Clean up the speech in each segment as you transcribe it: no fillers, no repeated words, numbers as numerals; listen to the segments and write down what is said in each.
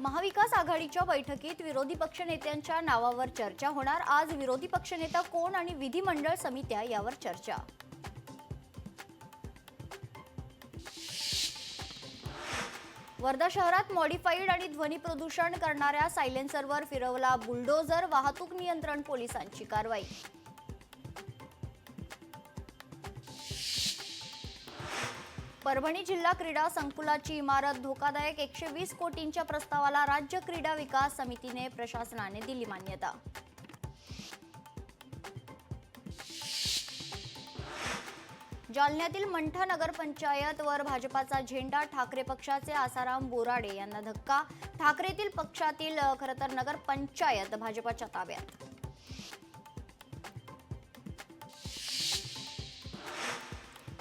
महाविकास आघाडीच्या बैठकीत विरोधी पक्षनेत्यांच्या नावावर चर्चा होणार। आज विरोधी पक्षनेता कोण आणि विधिमंडळ समित्या यावर चर्चा। वर्धा शहरात मॉडिफाईड आणि ध्वनी प्रदूषण करणाऱ्या सायलेन्सरवर फिरवला बुलडोझर, वाहतूक नियंत्रण पोलिसांची कारवाई। परभणी जिल्हा क्रीडा संकुलाची इमारत धोकादायक 120 कोटींच्या प्रस्तावाला राज्य क्रीडा विकास समितीने प्रशासनाने दिली मान्यता। जालन्यातील मंठा नगरपंचायत वर भाजपाचा झेंडा, ठाकरे पक्षाचे आसाराम बोराडे यांना धक्का। ठाकरेतील पक्षातील खरतर नगरपंचायत भाजपाच्या ताब्यात।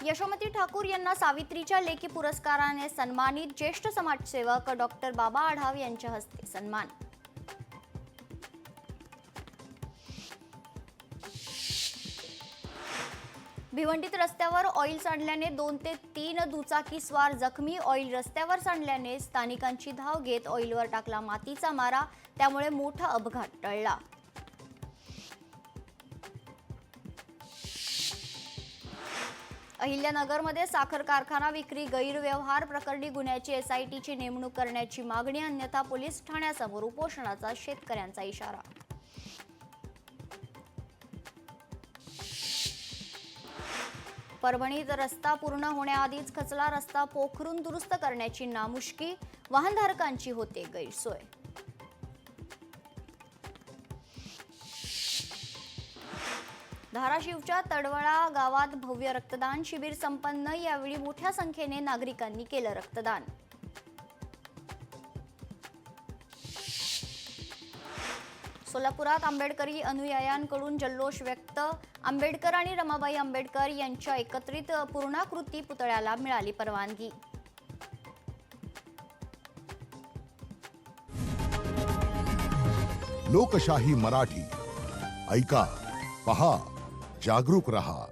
यशोमती ठाकूर यांना सावित्रीच्या लेखी पुरस्काराने सन्मानित। ज्येष्ठ समाजसेवक डॉक्टर बाबा आढाव यांच्या हस्ते सन्मान। भिवंडीत रस्त्यावर ऑइल सांडल्याने 2 ते 3 दुचाकी स्वार जखमी। ऑइल रस्त्यावर सांडल्याने स्थानिकांची धाव घेत ऑइलवर टाकला मातीचा मारा, त्यामुळे मोठा अपघात टळला। अहिल्यानगरमध्ये साखर कारखाना विक्री गैरव्यवहार प्रकरणी गुन्ह्याची एसआयटीची नेमणूक करण्याची मागणी, अन्यथा पोलीस ठाण्यासमोर उपोषणाचा शेतकऱ्यांचा इशारा। परभणीत रस्ता पूर्ण होण्याआधीच खचला रस्ता, पोखरून दुरुस्त करण्याची नामुष्की, वाहनधारकांची होते गैरसोय। धाराशिवच्या तडवळा गावात भव्य रक्तदान शिबिर संपन्न। यावेळी मोठ्या संख्येने नागरिकांनी केलं रक्तदान। सोलापुरात आंबेडकरी अनुयायांकडून जल्लोष व्यक्त। आंबेडकर आणि रमाबाई आंबेडकर यांच्या एकत्रित पूर्णाकृती पुतळ्याला मिळाली परवानगी। लोकशाही मराठी ऐका, पहा, जागरूक रहा।